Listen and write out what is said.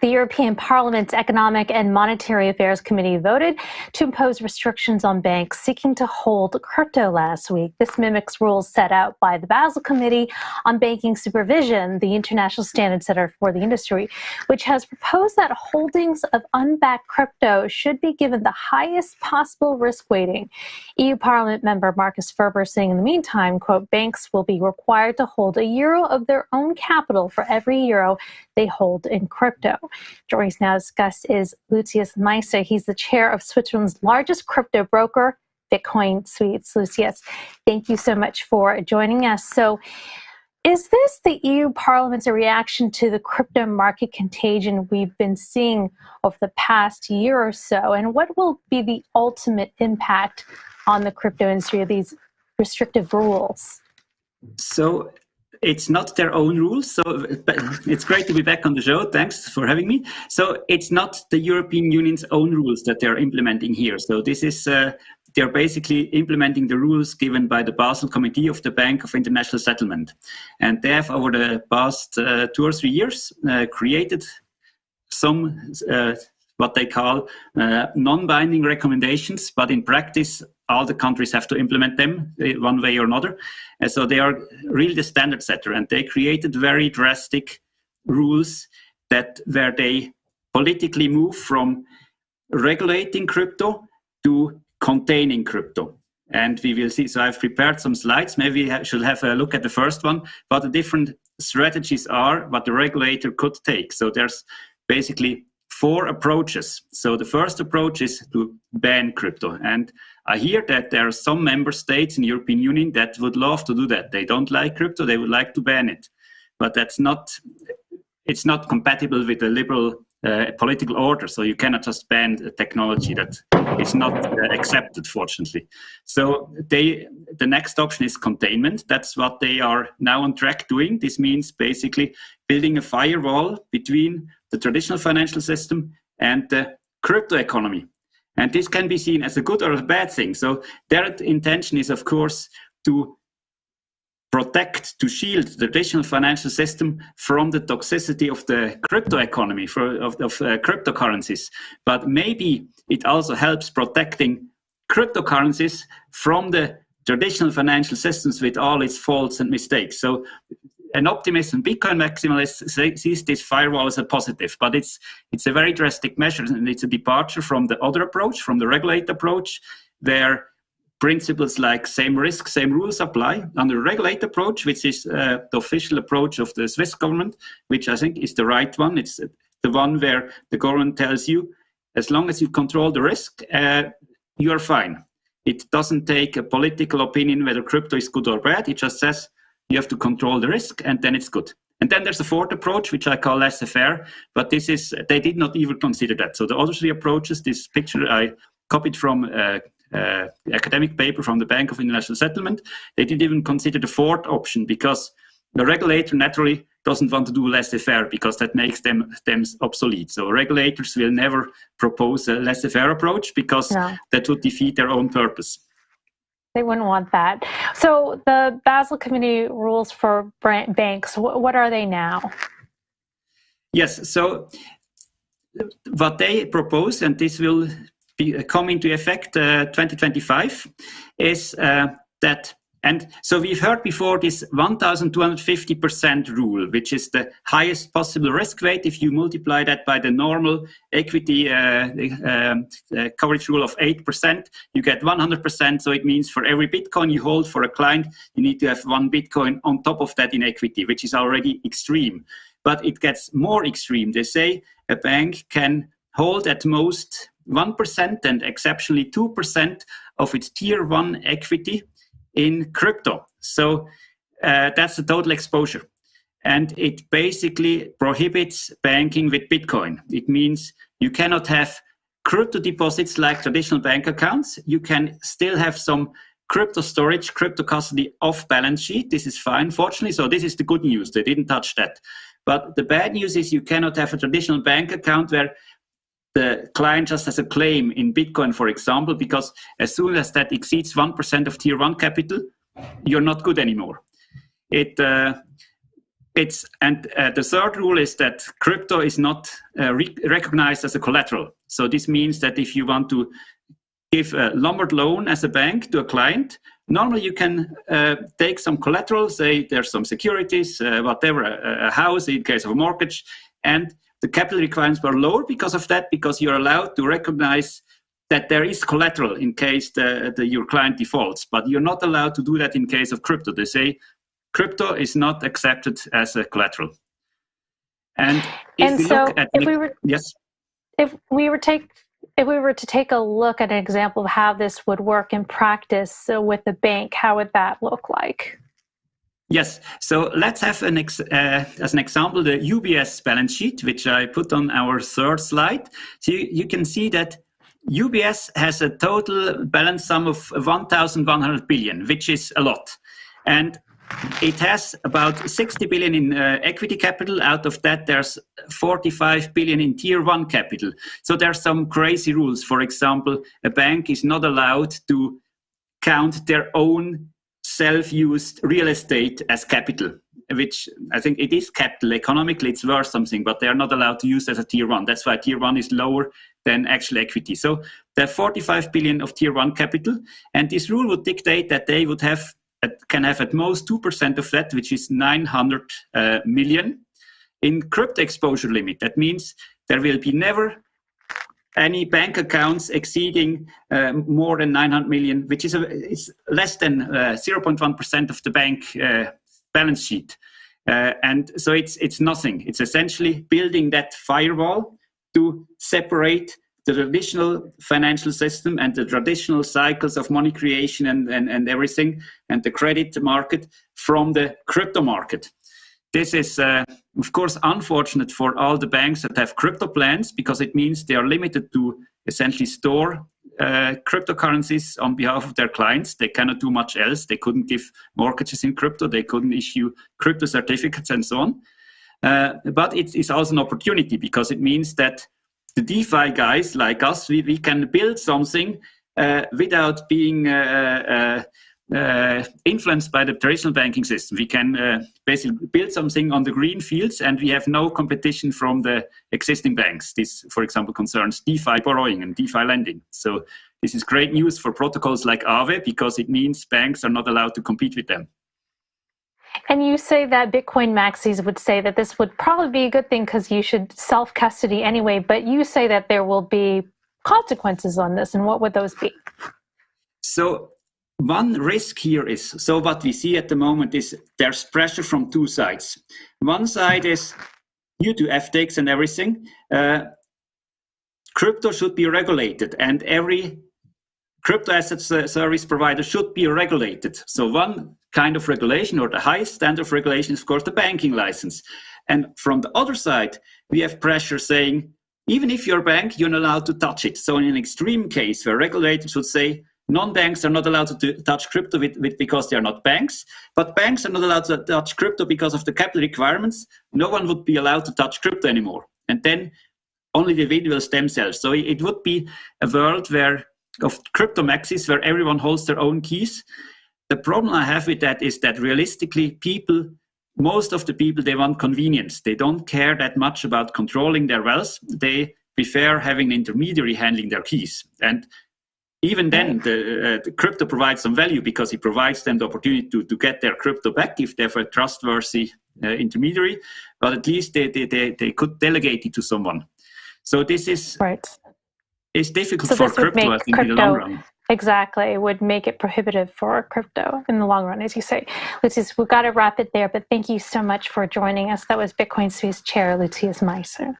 The European Parliament's Economic and Monetary Affairs Committee voted to impose restrictions on banks seeking to hold crypto last week. This mimics rules set out by the Basel Committee on Banking Supervision, the international standard setter for the industry, which has proposed that holdings of unbacked crypto should be given the highest possible risk weighting. EU Parliament member Marcus Ferber saying in the meantime, quote, banks will be required to hold €1 of their own capital for every euro they hold in crypto. Joining us now to discuss is Luzius Meisser. He's the chair of Switzerland's largest crypto broker, Bitcoin Suisse. Luzius, thank you so much for joining us. So, is this the EU Parliament's reaction to the crypto market contagion we've been seeing over the past year or so? And what will be the ultimate impact on the crypto industry of these restrictive rules? So, it's not their own rules, so it's great to be back on the show. Thanks for having me. So it's not the European Union's own rules that they're implementing here. So this is they're basically implementing the rules given by the Basel Committee of the Bank of International Settlement. And they have, over the past 2 or 3 years, created some what they call non-binding recommendations, but in practice, all the countries have to implement them one way or another. And so they are really the standard setter, and they created very drastic rules where they politically move from regulating crypto to containing crypto. And we will see, so I've prepared some slides. Maybe we should have a look at the first one, what the different strategies are, what the regulator could take. So there's basically 4 approaches. So the first approach is to ban crypto. And I hear that there are some member states in the European Union that would love to do that. They don't like crypto, they would like to ban it. But it's not compatible with the liberal political order. So you cannot just ban a technology that is not accepted, fortunately. So the next option is containment. That's what they are now on track doing. This means basically building a firewall between the traditional financial system and the crypto economy. And this can be seen as a good or a bad thing. So their intention is, of course, to protect, to shield the traditional financial system from the toxicity of the crypto economy, of cryptocurrencies. But maybe it also helps protecting cryptocurrencies from the traditional financial systems with all its faults and mistakes. So an optimist and Bitcoin maximalist sees this firewall as a positive, but it's a very drastic measure, and it's a departure from the other approach, from the regulated approach, where principles like same risk, same rules apply. On the regulated approach, which is the official approach of the Swiss government, which I think is the right one. It's the one where the government tells you, as long as you control the risk, you are fine. It doesn't take a political opinion whether crypto is good or bad. It just says, you have to control the risk, and then it's good. And then there's a fourth approach, which I call laissez-faire, but they did not even consider that. So the other 3 approaches, this picture I copied from academic paper from the Bank of International Settlement, they didn't even consider the fourth option, because the regulator naturally doesn't want to do laissez-faire, because that makes them obsolete. So regulators will never propose a laissez-faire approach, because that would defeat their own purpose. They wouldn't want that. So the Basel Committee rules for banks, what are they now? Yes, so what they propose, and this will come into effect 2025, is that, and so we've heard before this 1,250% rule, which is the highest possible risk weight. If you multiply that by the normal equity coverage rule of 8%, you get 100%. So it means for every Bitcoin you hold for a client, you need to have 1 Bitcoin on top of that in equity, which is already extreme. But it gets more extreme. They say a bank can hold at most 1% and exceptionally 2% of its tier 1 equity in crypto. So that's the total exposure. And it basically prohibits banking with Bitcoin. It means you cannot have crypto deposits like traditional bank accounts. You can still have some crypto storage, crypto custody off balance sheet. This is fine, fortunately. So this is the good news. They didn't touch that. But the bad news is you cannot have a traditional bank account where the client just has a claim in Bitcoin, for example, because as soon as that exceeds 1% of tier 1 capital, you're not good anymore. the third rule is that crypto is not recognized as a collateral. So this means that if you want to give a Lombard loan as a bank to a client, normally you can take some collateral, say there's some securities, whatever, a house in case of a mortgage, and the capital requirements were lower because of that, because you're allowed to recognize that there is collateral in case your client defaults, but you're not allowed to do that in case of crypto. They say crypto is not accepted as a collateral. And if we were to take a look at an example of how this would work in practice with the bank, how would that look like? Yes, so let's have as an example the UBS balance sheet, which I put on our third slide. So you can see that UBS has a total balance sum of 1,100 billion, which is a lot. And it has about 60 billion in equity capital. Out of that, there's 45 billion in tier one capital. So there's some crazy rules. For example, a bank is not allowed to count their own self-used real estate as capital, which I think it is capital. Economically, it's worth something, but they are not allowed to use as a tier one. That's why tier one is lower than actual equity. So there are 45 billion of tier one capital. And this rule would dictate that they would can have at most 2% of that, which is 900 million in crypto exposure limit. That means there will be never any bank accounts exceeding more than 900 million, which is less than 0.1% of the bank balance sheet. And so it's nothing. It's essentially building that firewall to separate the traditional financial system and the traditional cycles of money creation and everything, and the credit market from the crypto market. This is, of course, unfortunate for all the banks that have crypto plans, because it means they are limited to essentially store cryptocurrencies on behalf of their clients. They cannot do much else. They couldn't give mortgages in crypto. They couldn't issue crypto certificates and so on. But it's also an opportunity, because it means that the DeFi guys like us, we can build something without being influenced by the traditional banking system. We can basically build something on the green fields, and we have no competition from the existing banks. This, for example, concerns DeFi borrowing and DeFi lending. So this is great news for protocols like Aave, because it means banks are not allowed to compete with them. And you say that Bitcoin maxis would say that this would probably be a good thing because you should self-custody anyway, but you say that there will be consequences on this, and what would those be? So one risk here is, so what we see at the moment is there's pressure from two sides. One side is, due to FTX and everything, crypto should be regulated, and every crypto asset service provider should be regulated. So one kind of regulation, or the highest standard of regulation, is of course the banking license. And from the other side, we have pressure saying, even if you're a bank, you're not allowed to touch it. So in an extreme case where regulators would say, non-banks are not allowed to touch crypto because they are not banks, but banks are not allowed to touch crypto because of the capital requirements, no one would be allowed to touch crypto anymore. And then only the individuals themselves. So it would be a world of crypto maxis where everyone holds their own keys. The problem I have with that is that realistically, most of the people, they want convenience. They don't care that much about controlling their wealth. They prefer having an intermediary handling their keys. And even then, the crypto provides some value, because it provides them the opportunity to get their crypto back if they have a trustworthy intermediary. But at least they could delegate it to someone. So this is it's difficult for crypto, I think, in the long run. Exactly. It would make it prohibitive for crypto in the long run, as you say. Luzius, we've got to wrap it there, but thank you so much for joining us. That was Bitcoin Suisse Chair Luzius Meisser.